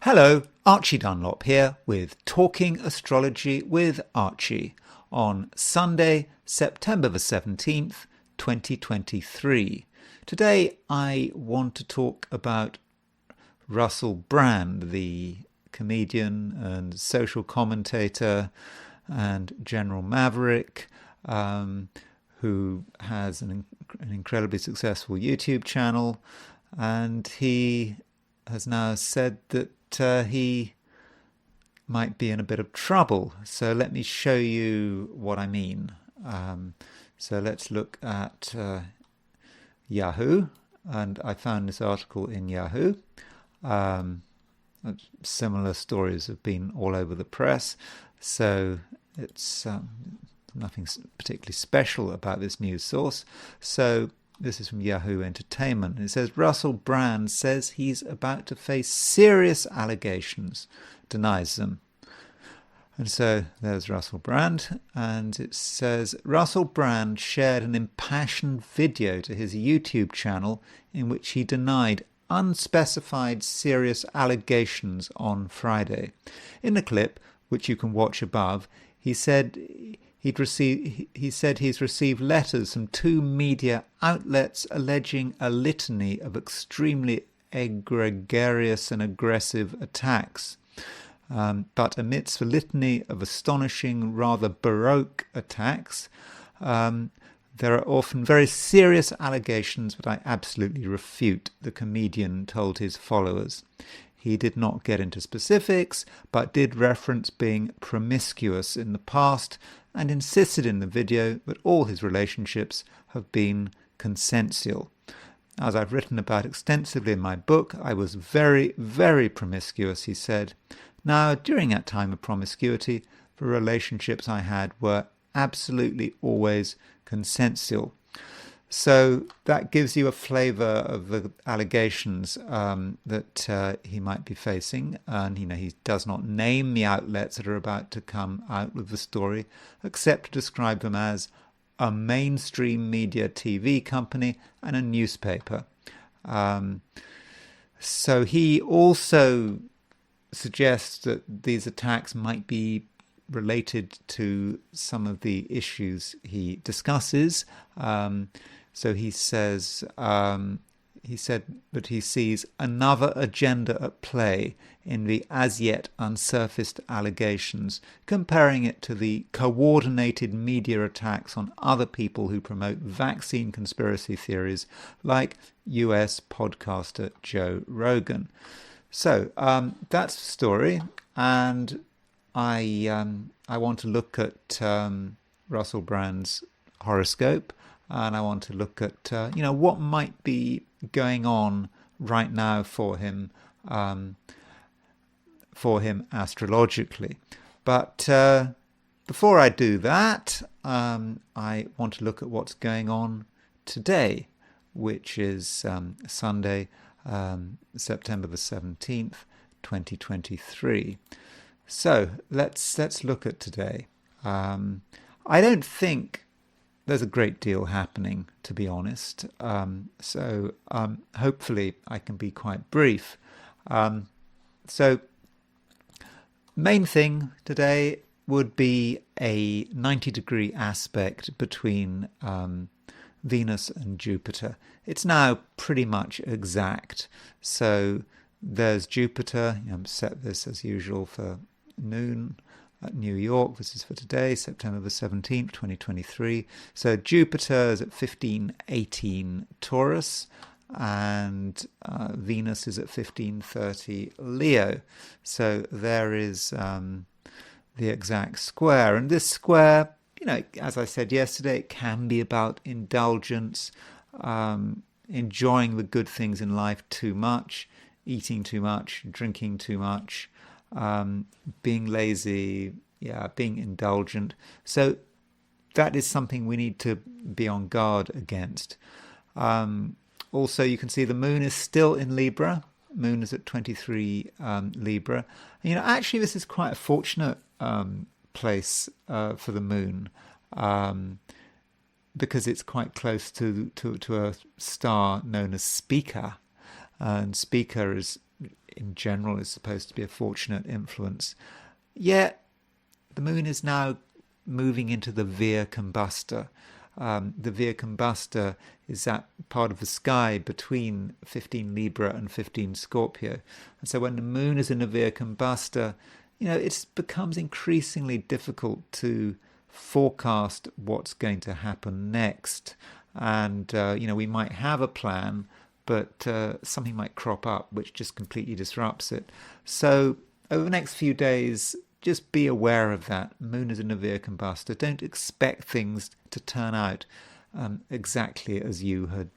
Hello, Archie Dunlop here with Talking Astrology with Archie on Sunday, September the 17th, 2023. Today I want to talk about Russell Brand, the comedian and social commentator and general maverick, who has an incredibly successful YouTube channel, and he has now said that he might be in a bit of trouble. So let me show you what I mean. So let's look at Yahoo, and I found this article in Yahoo. Similar stories have been all over the press, so it's nothing particularly special about this news source. So this is from Yahoo Entertainment. It says, Russell Brand says he's about to face serious allegations, denies them. And so there's Russell Brand, and it says, Russell Brand shared an impassioned video to his YouTube channel in which he denied unspecified serious allegations on Friday. In the clip, which you can watch above, he said he's received letters from two media outlets alleging a litany of extremely egregious and aggressive attacks. But amidst the litany of astonishing, rather baroque attacks, there are often very serious allegations that I absolutely refute, the comedian told his followers. He did not get into specifics, but did reference being promiscuous in the past and insisted in the video that all his relationships have been consensual. As I've written about extensively in my book, I was very, very promiscuous, he said. Now, during that time of promiscuity, the relationships I had were absolutely always consensual. So that gives you a flavour of the allegations that he might be facing. And, he does not name the outlets that are about to come out with the story, except to describe them as a mainstream media TV company and a newspaper. So he also suggests that these attacks might be related to some of the issues he discusses. So he says, he said that he sees another agenda at play in the as yet unsurfaced allegations, comparing it to the coordinated media attacks on other people who promote vaccine conspiracy theories, like US podcaster Joe Rogan. So that's the story, and I want to look at Russell Brand's horoscope. And I want to look at, what might be going on right now for him astrologically. But before I do that, I want to look at what's going on today, which is Sunday, September the 17th, 2023. So let's look at today. I don't think there's a great deal happening, to be honest. So hopefully I can be quite brief. So main thing today would be a 90-degree aspect between Venus and Jupiter. It's now pretty much exact. So there's Jupiter. I'm set this as usual for noon at New York. This is for today, September the 17th, 2023. So Jupiter is at 1518 Taurus, and Venus is at 1530 Leo. So there is the exact square. And this square, as I said yesterday, it can be about indulgence, enjoying the good things in life too much, eating too much, drinking too much, being lazy, being indulgent. So that is something we need to be on guard against. Also, you can see the moon is still in Libra. Moon is at 23 Libra. Actually, this is quite a fortunate place for the moon, because it's quite close to a star known as Spica. And Spica is in general is supposed to be a fortunate influence. Yet the moon is now moving into the Via Combustor. The Via Combustor is that part of the sky between 15 Libra and 15 Scorpio. And so when the moon is in the Via Combustor, it becomes increasingly difficult to forecast what's going to happen next. And, we might have a plan, but something might crop up which just completely disrupts it. So over the next few days, just be aware of that. Moon is in the Via Combustor. Don't expect things to turn out exactly as you had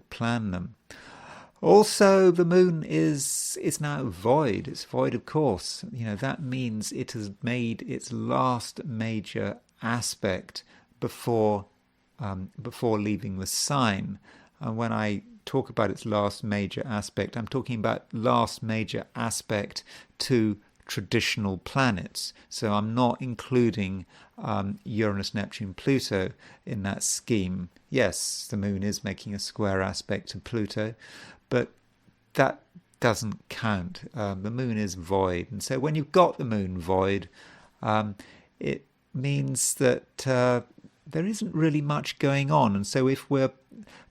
planned them. Also, the moon is now void. It's void, of course. That means it has made its last major aspect before leaving the sign. And when I talk about its last major aspect, I'm talking about last major aspect to traditional planets. So I'm not including Uranus, Neptune, Pluto in that scheme. Yes, the moon is making a square aspect to Pluto, but that doesn't count. The moon is void. And so when you've got the moon void, it means that there isn't really much going on. And so if we're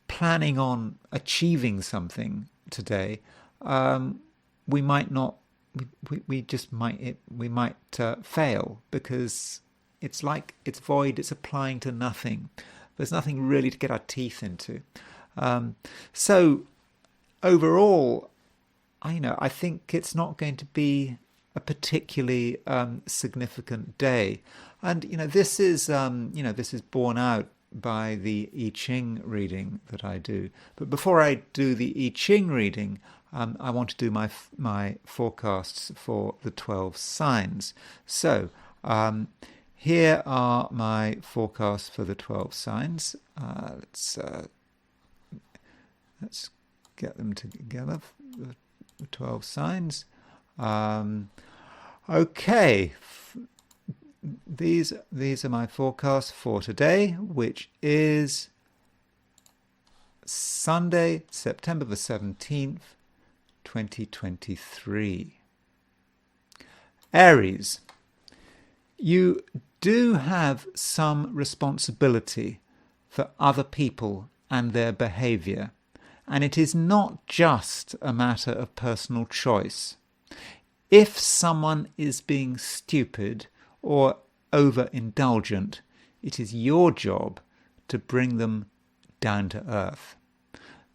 planning on achieving something today, we might not. We might fail, because it's void. It's applying to nothing. There's nothing really to get our teeth into. So overall, I think it's not going to be a particularly significant day. And this is borne out by the I Ching reading that I do. But before I do the I Ching reading, I want to do my forecasts for the 12 signs. So here are my forecasts for the 12 signs. Let's get them together. The 12 signs. Okay. These are my forecasts for today, which is Sunday, September the 17th, 2023. Aries, you do have some responsibility for other people and their behavior, and it is not just a matter of personal choice. If someone is being stupid or overindulgent, it is your job to bring them down to earth.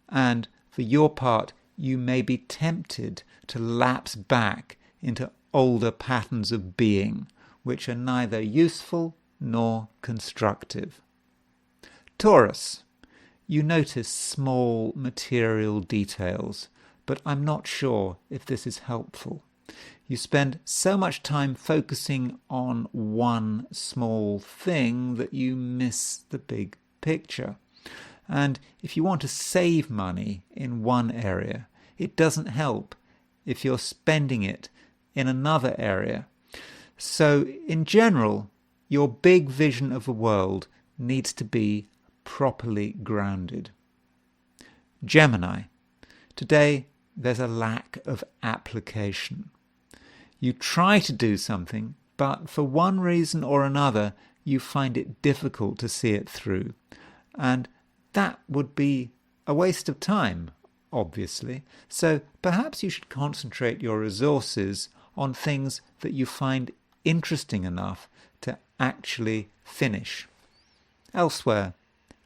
And for your part, you may be tempted to lapse back into older patterns of being, which are neither useful nor constructive. Taurus, you notice small material details, but I'm not sure if this is helpful. You spend so much time focusing on one small thing that you miss the big picture. And if you want to save money in one area, it doesn't help if you're spending it in another area. So in general, your big vision of the world needs to be properly grounded. Gemini, today there's a lack of application. You try to do something, but for one reason or another, you find it difficult to see it through. And that would be a waste of time, obviously. So perhaps you should concentrate your resources on things that you find interesting enough to actually finish. Elsewhere,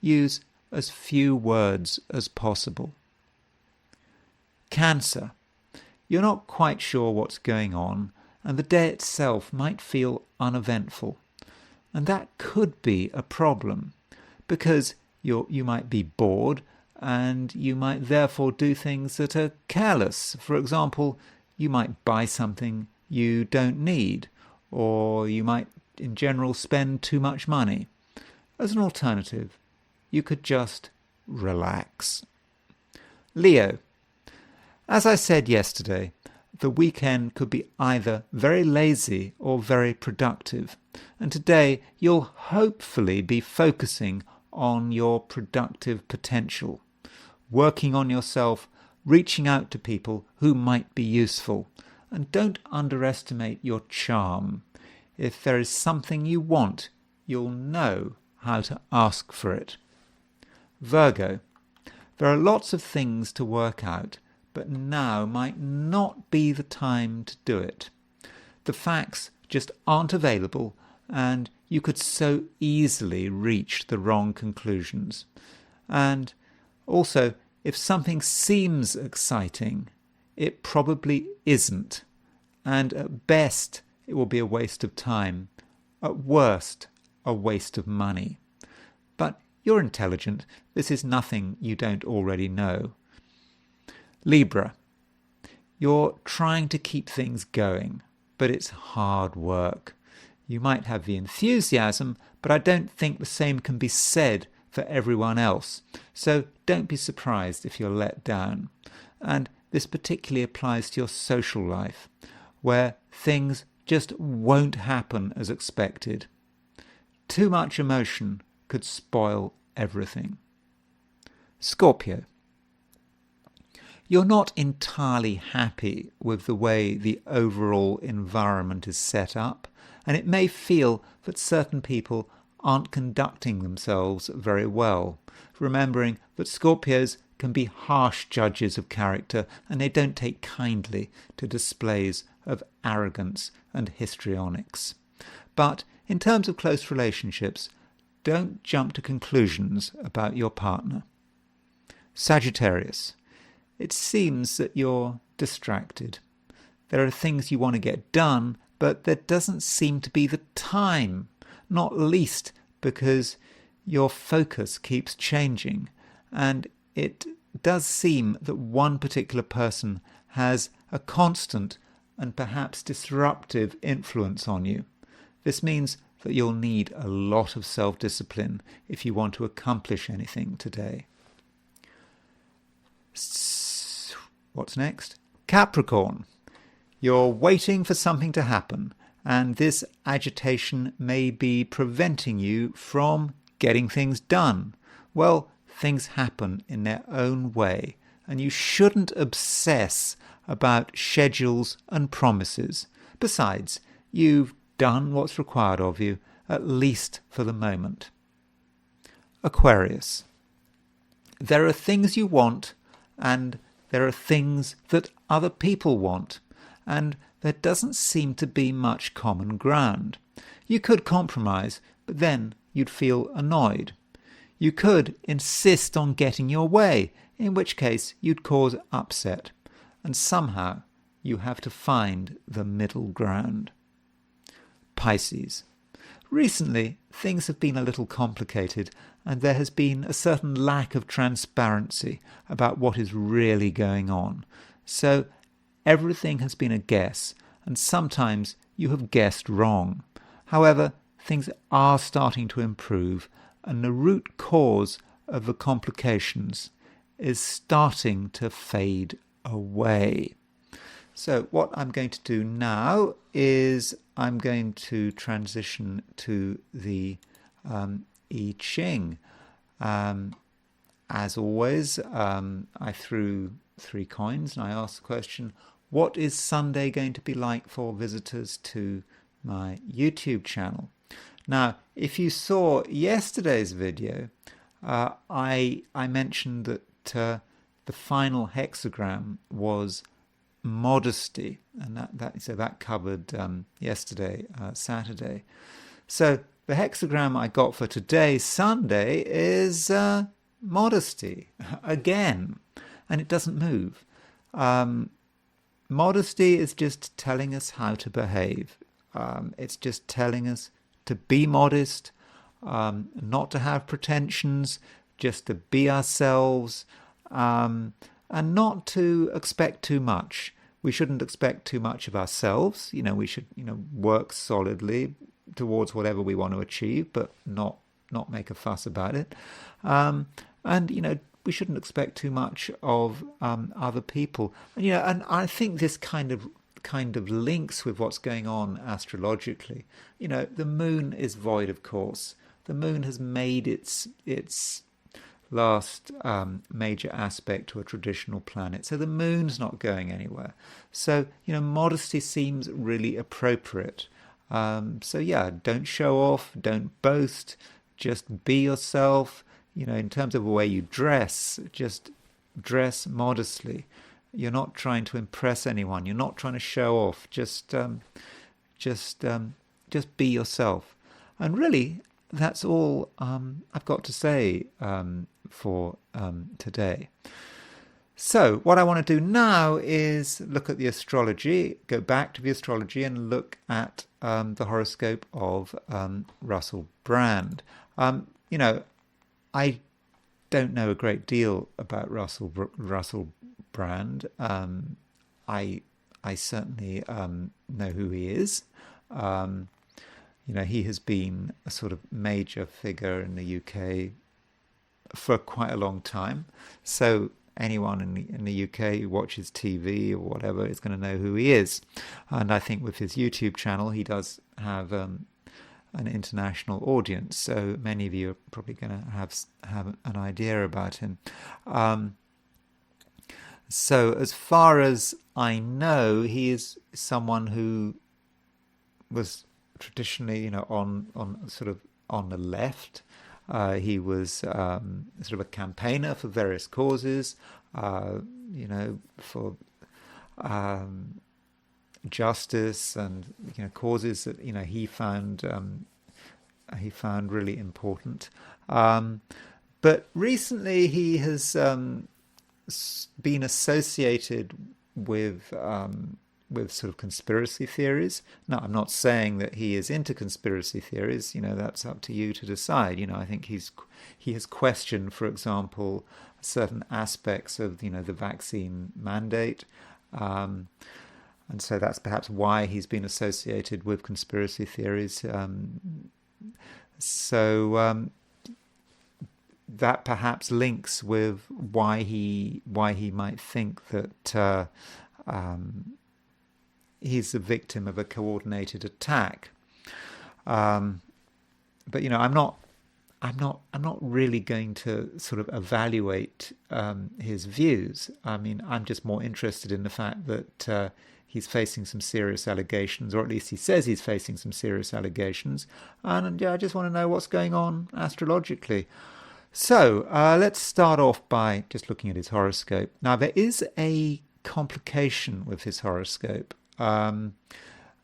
use as few words as possible. Cancer, you're not quite sure what's going on, and the day itself might feel uneventful. And that could be a problem, because you might be bored, and you might therefore do things that are careless. For example, you might buy something you don't need, or you might in general spend too much money. As an alternative, you could just relax. Leo, as I said yesterday, the weekend could be either very lazy or very productive, and today you'll hopefully be focusing on your productive potential, working on yourself reaching out to people who might be useful. And don't underestimate your charm. If there is something you want, you'll know how to ask for it. Virgo, there are lots of things to work out, but now might not be the time to do it. The facts just aren't available, and you could so easily reach the wrong conclusions. And also, if something seems exciting, it probably isn't. And at best, it will be a waste of time. At worst, a waste of money. But you're intelligent. This is nothing you don't already know. Libra, you're trying to keep things going, but it's hard work. You might have the enthusiasm, but I don't think the same can be said for everyone else. So don't be surprised if you're let down. And this particularly applies to your social life, where things just won't happen as expected. Too much emotion could spoil everything. Scorpio, you're not entirely happy with the way the overall environment is set up, and it may feel that certain people aren't conducting themselves very well, remembering that Scorpios can be harsh judges of character, and they don't take kindly to displays of arrogance and histrionics. But in terms of close relationships, don't jump to conclusions about your partner. Sagittarius, it seems that you're distracted. There are things you want to get done, but there doesn't seem to be the time, not least because your focus keeps changing, and it does seem that one particular person has a constant and perhaps disruptive influence on you. This means that you'll need a lot of self-discipline if you want to accomplish anything today. What's next? Capricorn. You're waiting for something to happen, and this agitation may be preventing you from getting things done. Well, things happen in their own way, and you shouldn't obsess about schedules and promises. Besides, you've done what's required of you, at least for the moment. Aquarius. There are things you want, and there are things that other people want, and there doesn't seem to be much common ground. You could compromise, but then you'd feel annoyed. You could insist on getting your way, in which case you'd cause upset, and somehow you have to find the middle ground. Pisces. Recently, things have been a little complicated, and there has been a certain lack of transparency about what is really going on. So everything has been a guess, and sometimes you have guessed wrong. However, things are starting to improve, and the root cause of the complications is starting to fade away. So what I'm going to do now is I'm going to transition to the I Ching. As always, I threw 3 coins and I asked the question, what is Sunday going to be like for visitors to my YouTube channel? Now, if you saw yesterday's video, I mentioned that the final hexagram was modesty, and that covered yesterday, Saturday. So the hexagram I got for today, Sunday, is modesty again, and it doesn't move. Modesty is just telling us how to behave. It's just telling us to be modest, not to have pretensions, just to be ourselves, and not to expect too much. We shouldn't expect too much of ourselves. We should, work solidly towards whatever we want to achieve, but not make a fuss about it. And we shouldn't expect too much of other people. And I think this kind of links with what's going on astrologically. The moon is void, of course. The moon has made its major aspect to a traditional planet. So the moon's not going anywhere. So, modesty seems really appropriate. So yeah, don't show off, don't boast, just be yourself. In terms of the way you dress, just dress modestly. You're not trying to impress anyone. You're not trying to show off. Just be yourself. And really, that's all I've got to say for today. So what I want to do now is look at the astrology, go back to the astrology and look at the horoscope of Russell Brand. I don't know a great deal about Russell Brand. I certainly know who he is. He has been a sort of major figure in the UK for quite a long time. So anyone in the UK who watches TV or whatever is going to know who he is. And I think with his YouTube channel, he does have an international audience. So many of you are probably going to have an idea about him. So as far as I know, he is someone who was traditionally, on the left. He was sort of a campaigner for various causes, for justice and causes that he found really important. But recently he has been associated with sort of conspiracy theories. Now, I'm not saying that he is into conspiracy theories. That's up to you to decide. I think he has questioned, for example, certain aspects of the vaccine mandate, and so that's perhaps why he's been associated with conspiracy theories. That perhaps links with why he might think that he's the victim of a coordinated attack. But I'm not really going to sort of evaluate his views. I mean, I'm just more interested in the fact that he's facing some serious allegations, or at least he says he's facing some serious allegations. And I just want to know what's going on astrologically. So let's start off by just looking at his horoscope. Now, there is a complication with his horoscope. And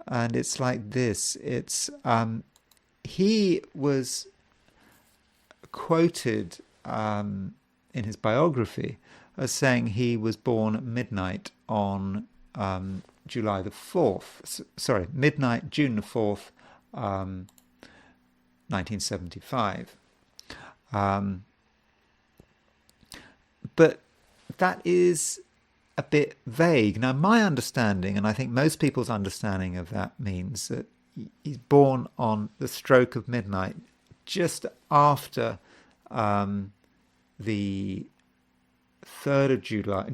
it's like this. It's he was quoted in his biography as saying he was born at midnight on July the 4th. Sorry, midnight, June the 4th, 1975. But that is a bit vague. Now, my understanding, and I think most people's understanding of that, means that he's born on the stroke of midnight, just after the 3rd of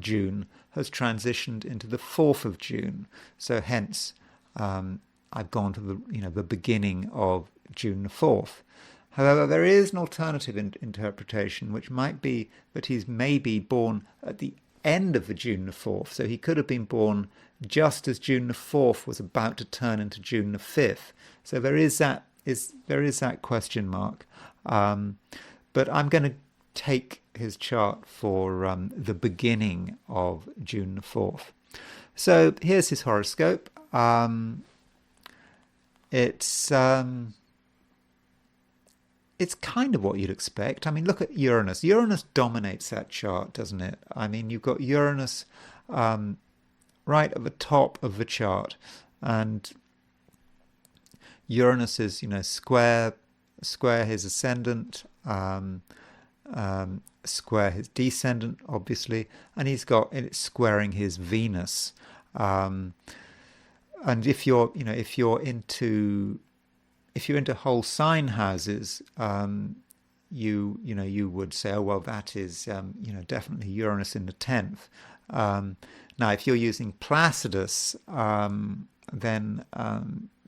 June has transitioned into the 4th of June. So hence, I've gone to the beginning of June the 4th. However, there is an alternative interpretation, which might be that he's maybe born at the end of the June the 4th. So he could have been born just as June the 4th was about to turn into June the 5th. So there is that question mark. But I'm going to take his chart for the beginning of June the 4th. So here's his horoscope. It's kind of what you'd expect. I mean, look at Uranus. Uranus dominates that chart, doesn't it? I mean, you've got Uranus right at the top of the chart, and Uranus is, square his ascendant, square his descendant, obviously, and it's squaring his Venus. And if you're into whole sign houses, you would say, oh well, that is definitely Uranus in the 10th. Now, if you're using Placidus, then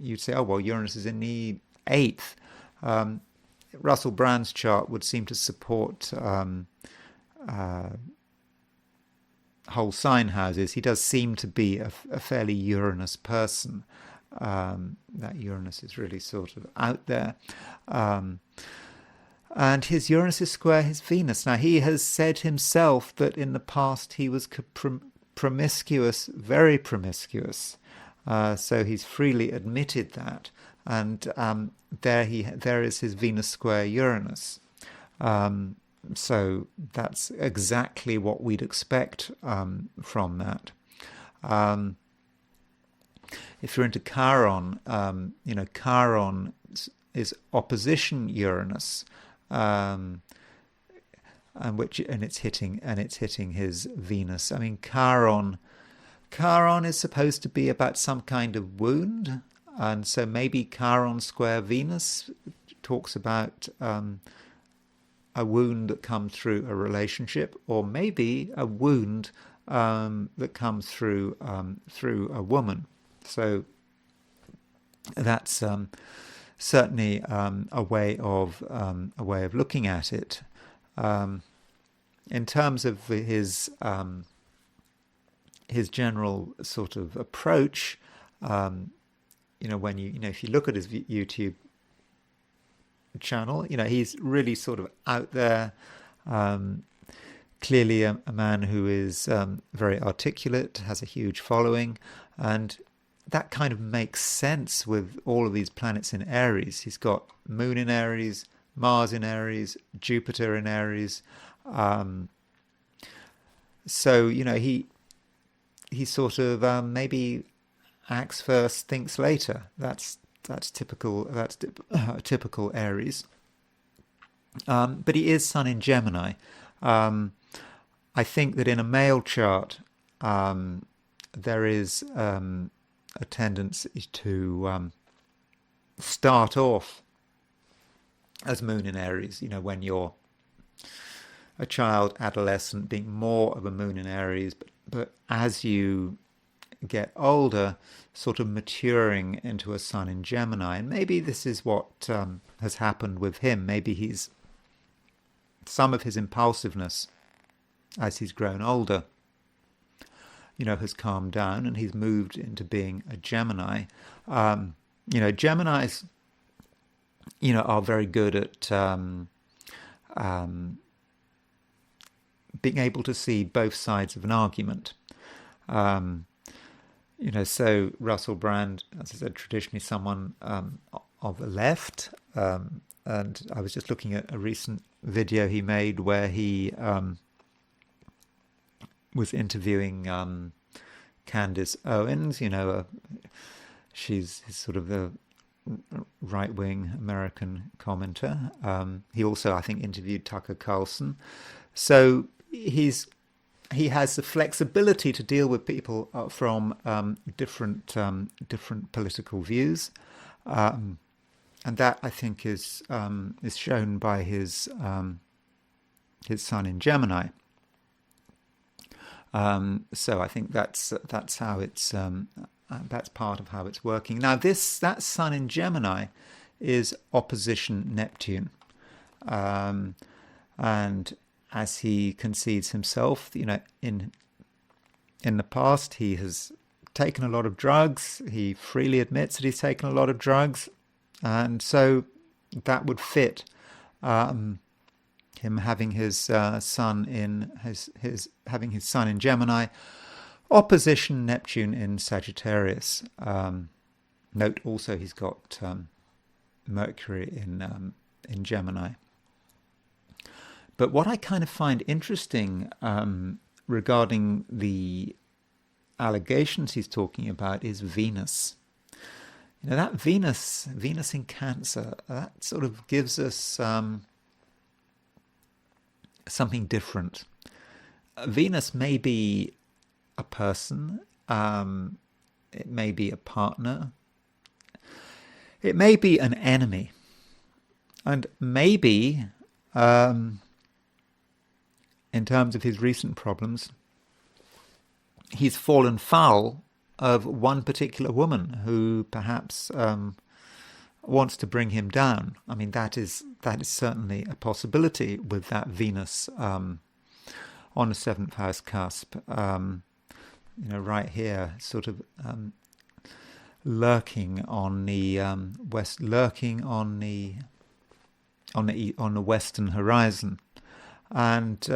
you'd say, oh well, Uranus is in the 8th. Russell Brand's chart would seem to support whole sign houses. He does seem to be a fairly Uranus person. That Uranus is really sort of out there. And his Uranus is square his Venus. Now, he has said himself that in the past he was promiscuous, very promiscuous. So he's freely admitted that. And there is his Venus square Uranus. So that's exactly what we'd expect from that. If you're into Chiron, Chiron is opposition Uranus, and it's hitting his Venus. I mean, Chiron is supposed to be about some kind of wound, and so maybe Chiron square Venus talks about a wound that comes through a relationship, or maybe a wound that comes through a woman. So that's certainly a way of looking at it. In terms of his general sort of approach, if you look at his YouTube channel, he's really sort of out there. Clearly a man who is very articulate, has a huge following, and that kind of makes sense with all of these planets in Aries. He's got Moon in Aries, Mars in Aries, Jupiter in Aries. So, he sort of maybe acts first, thinks later. That's typical. That's typical Aries. But he is Sun in Gemini. I think that in a male chart, there is a tendency to start off as Moon in Aries. When you're a child, adolescent, being more of a Moon in Aries, but as you get older, sort of maturing into a Sun in Gemini. And maybe this is what has happened with him. Maybe some of his impulsiveness as he's grown older, has calmed down, and he's moved into being a Gemini. Geminis, are very good at being able to see both sides of an argument. So Russell Brand, as I said, traditionally someone of the left, and I was just looking at a recent video he made where he was interviewing Candace Owens. She's sort of a right-wing American commenter. He also, I think, interviewed Tucker Carlson. So he has the flexibility to deal with people from different political views, and that, I think, is shown by his Sun in Gemini. So I think that's how it's that's part of how it's working. Now that Sun in Gemini is opposition Neptune, and as he concedes himself, in the past he has taken a lot of drugs. He freely admits that he's taken a lot of drugs, and so that would fit him having his sun in having his Sun in Gemini, opposition Neptune in Sagittarius. Note also he's got Mercury in Gemini. But what I kind of find interesting regarding the allegations he's talking about is Venus. That Venus in Cancer, that sort of gives us something different. Venus may be a person, it may be a partner, it may be an enemy, and maybe, in terms of his recent problems, he's fallen foul of one particular woman who perhaps wants to bring him down. I mean, that is certainly a possibility with that Venus on the 7th house cusp. Right here, sort of lurking on the west, lurking on the western horizon, and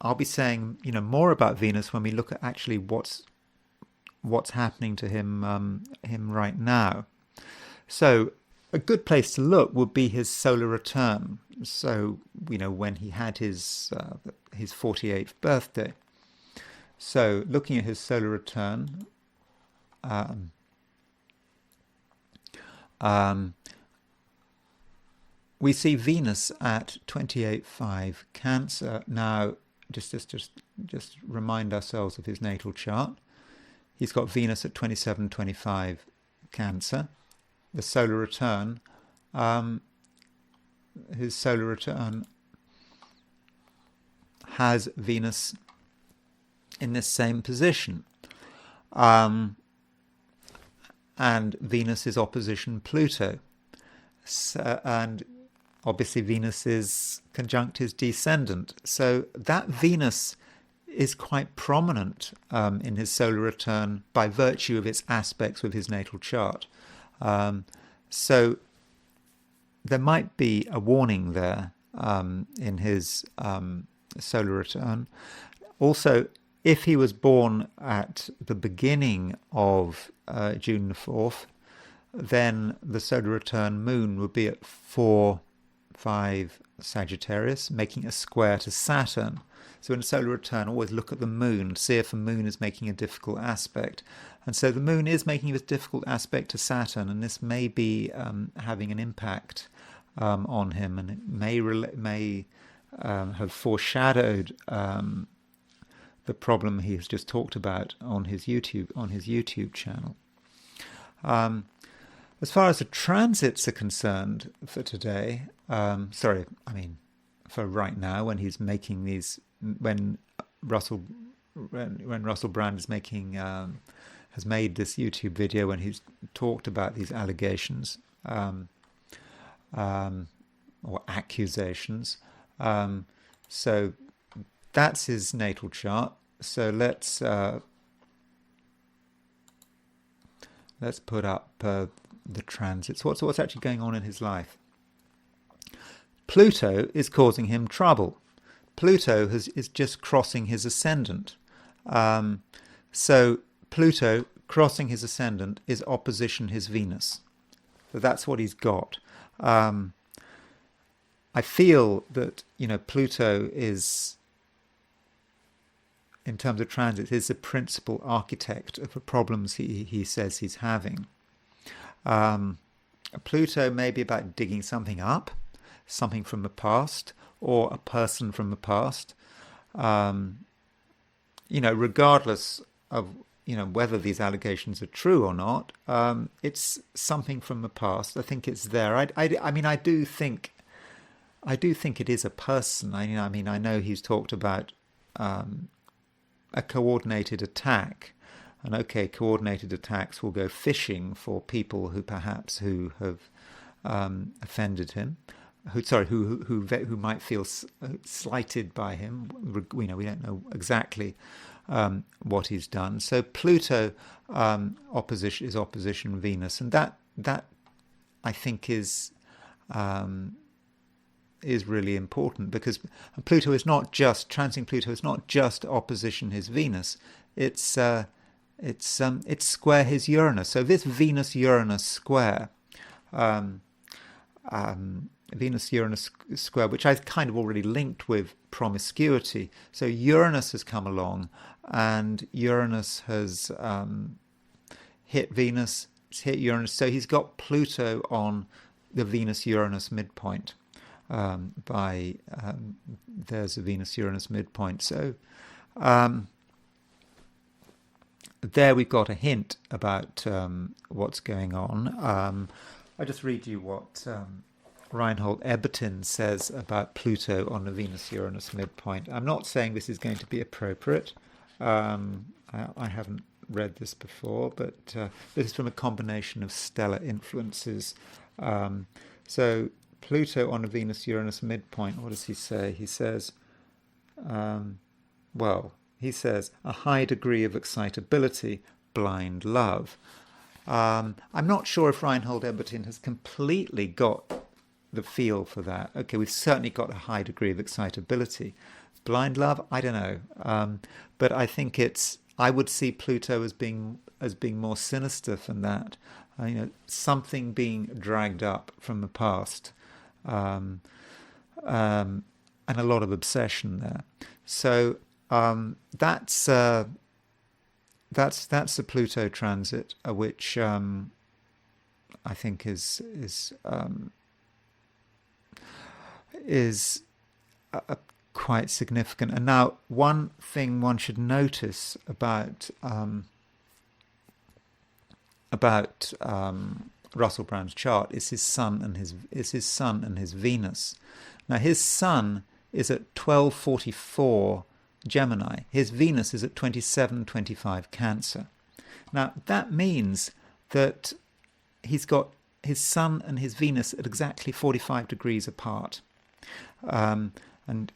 I'll be saying more about Venus when we look at actually what's happening to him right now. So a good place to look would be his solar return. So when he had his 48th birthday. So looking at his solar return, we see Venus at 28.5 Cancer. Now, just remind ourselves of his natal chart. He's got Venus at 27.25 Cancer. The solar return, his solar return has Venus in this same position. And Venus is opposition Pluto. So, and obviously Venus is conjunct his descendant. So that Venus is quite prominent in his solar return by virtue of its aspects with his natal chart. So there might be a warning there in his solar return. Also, if he was born at the beginning of June the 4th, then the solar return moon would be at 4.5 Sagittarius, making a square to Saturn. So in a solar return, always look at the moon, see if the moon is making a difficult aspect. And so the moon is making a difficult aspect to Saturn, and this may be having an impact on him, and it may have foreshadowed the problem he has just talked about on his YouTube channel. As far as the transits are concerned for today, for right now, when he's making these, when Russell Brand is making has made this YouTube video when he's talked about these allegations or accusations. So that's his natal chart. So let's put up the transits. What's actually going on in his life? Pluto is causing him trouble. Pluto is just crossing his ascendant. So Pluto crossing his ascendant is opposition his Venus. So that's what he's got. I feel that Pluto is, in terms of transits, is the principal architect of the problems he says he's having. Pluto may be about digging something up, something from the past, or a person from the past. Regardless of whether these allegations are true or not, it's something from the past. I think it's there. I do think it is a person. I know he's talked about a coordinated attack, and coordinated attacks will go fishing for people who have offended him, who might feel slighted by him. We don't know exactly what he's done. So Pluto is opposition Venus, and that I think is really important, because Pluto is not just transiting. Pluto is not just opposition his Venus. It's square his Uranus. So this Venus-Uranus square, Venus-Uranus square, which I've kind of already linked with promiscuity. So Uranus has come along, and Uranus has hit Venus, hit Uranus. So he's got Pluto on the Venus-Uranus midpoint. There's a Venus-Uranus midpoint. So there we've got a hint about what's going on. I'll just read you what Reinhold Ebertin says about Pluto on the Venus-Uranus midpoint. I'm not saying this is going to be appropriate. I haven't read this before, but this is from a combination of stellar influences. So Pluto on a Venus-Uranus midpoint, what does he say? He says, he says, a high degree of excitability, blind love. I'm not sure if Reinhold Ebertin has completely got the feel for that. Okay, we've certainly got a high degree of excitability. Blind love, I don't know. But I think I would see Pluto as being more sinister than that. Something being dragged up from the past, and a lot of obsession there. So that's the Pluto transit, which I think is quite significant. And now, one thing one should notice about Russell Brand's chart is his Sun and his Venus. Now, his Sun is at 1244 Gemini. His Venus is at 2725 Cancer. Now, that means that he's got his Sun and his Venus at exactly 45 degrees apart. And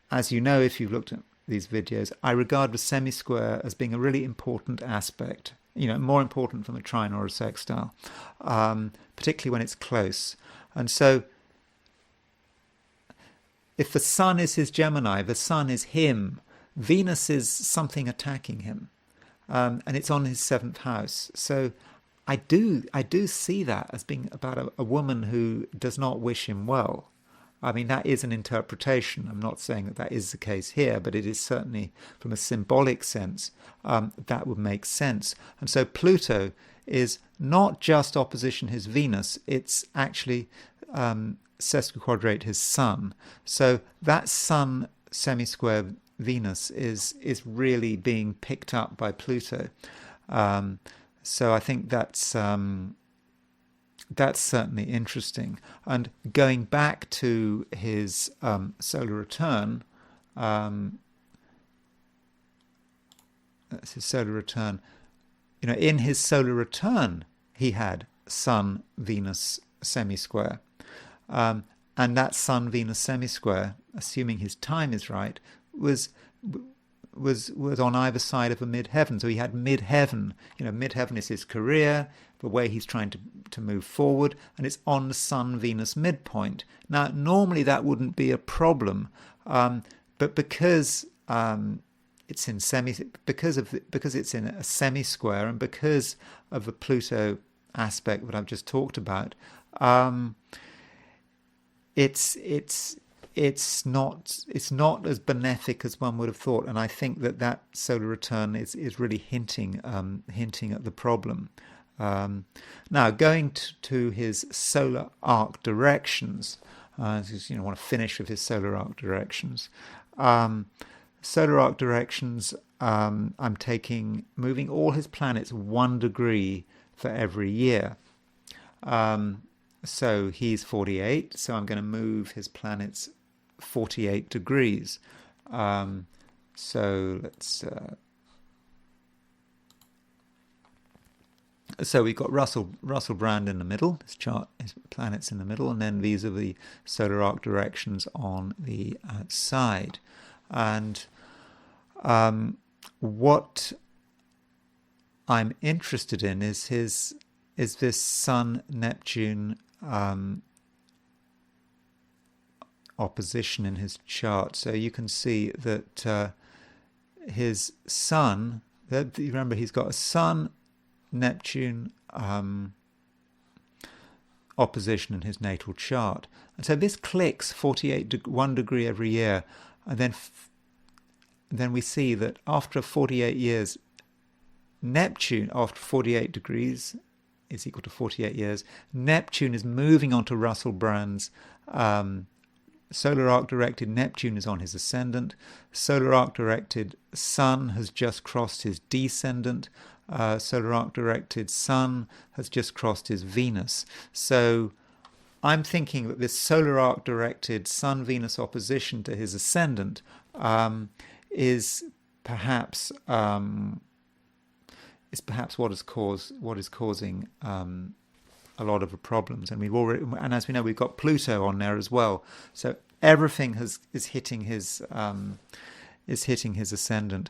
as you know, if you've looked at these videos, I regard the semi-square as being a really important aspect, more important from a trine or a sextile, particularly when it's close. And so if the Sun is his Gemini, the Sun is him, Venus is something attacking him, and it's on his 7th house. So I do see that as being about a woman who does not wish him well. I mean, that is an interpretation. I'm not saying that is the case here, but it is certainly, from a symbolic sense, that would make sense. And so Pluto is not just opposition his Venus, it's actually sesquiquadrate his Sun. So that Sun semi-square Venus is really being picked up by Pluto. So I think that's certainly interesting. And going back to his solar return, that's his solar return. In his solar return, he had Sun Venus semi-square, and that Sun Venus semi-square, assuming his time is right, was on either side of a midheaven. So he had midheaven. Midheaven is his career, the way he's trying to move forward, and it's on the Sun-Venus midpoint. Now, normally that wouldn't be a problem, but because it's in because it's in a semi-square, and because of the Pluto aspect that I've just talked about, it's not as benefic as one would have thought, and I think that solar return is really hinting at the problem. Now, going to his solar arc directions, want to finish with his solar arc directions. Solar arc directions, I'm moving all his planets 1 degree for every year. So he's 48, so I'm going to move his planets 48 degrees. So let's... So we've got Russell Brand in the middle, his planets in the middle, and then these are the solar arc directions on the outside. And what I'm interested in is this Sun-Neptune opposition in his chart. So you can see that his Sun, remember he's got a Sun-Neptune opposition in his natal chart. And so this clicks 1 degree every year. And then we see that after 48 years, Neptune, after 48 degrees, is equal to 48 years. Neptune is moving on to Russell Brand's solar arc directed. Neptune is on his ascendant. Solar arc directed Sun has just crossed his descendant. Solar arc directed Sun has just crossed his Venus. So I'm thinking that this solar arc directed Sun-Venus opposition to his ascendant is perhaps is perhaps what is causing a lot of the problems. And and as we know, we've got Pluto on there as well. So everything is hitting his ascendant.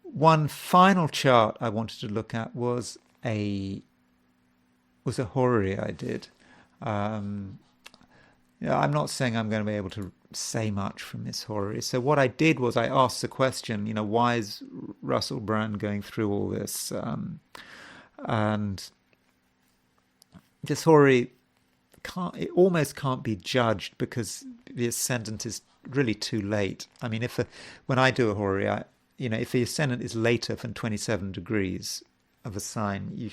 One final chart I wanted to look at was a horary I did. I'm not saying I'm going to be able to say much from this horary. So what I did was I asked the question, why is Russell Brand going through all this? And this horary almost can't be judged because the ascendant is really too late. I mean, when I do a horary, if the ascendant is later than 27 degrees of a sign, you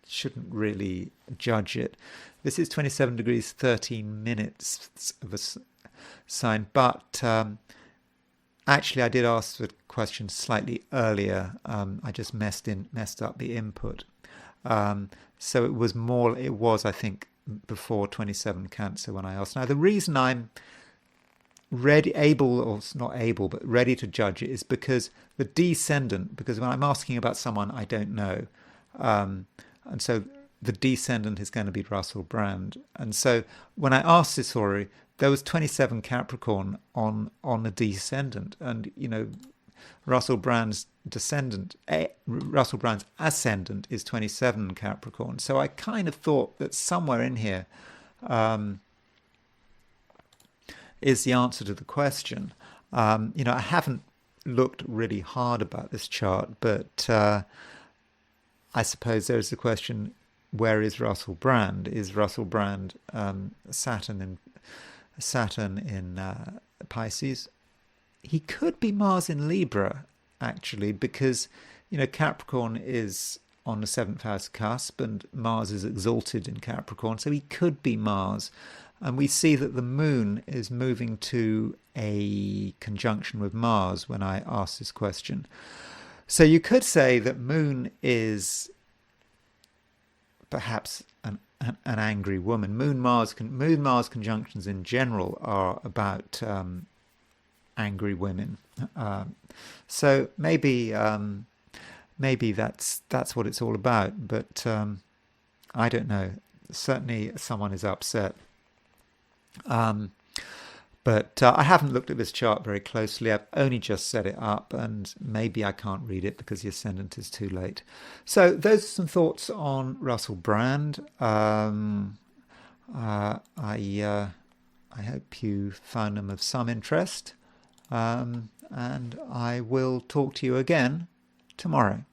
shouldn't really judge it. This is 27 degrees 13 minutes of a sign, but actually I did ask the question slightly earlier. I just messed up the input. So it was I think before 27 Cancer when I asked. Now the reason I'm ready to judge it is because the descendant, because when I'm asking about someone I don't know, and so the descendant is going to be Russell Brand. And so when I asked this horary, there was 27 Capricorn on the descendant, and Russell Brand's ascendant is 27 Capricorn. So I kind of thought that somewhere in here is the answer to the question. I haven't looked really hard about this chart, but I suppose there's the question: where is Russell Brand? Is Russell Brand Saturn in Pisces? He could be Mars in Libra, actually, because Capricorn is on the 7th house cusp and Mars is exalted in Capricorn, so he could be Mars. And we see that the moon is moving to a conjunction with Mars when I ask this question. So you could say that moon is perhaps an angry woman. Moon-Mars conjunctions in general are about angry women. So maybe that's what it's all about. But I don't know. Certainly someone is upset. But I haven't looked at this chart very closely. I've only just set it up, and maybe I can't read it because the ascendant is too late. So those are some thoughts on Russell Brand. I hope you found them of some interest, and I will talk to you again tomorrow.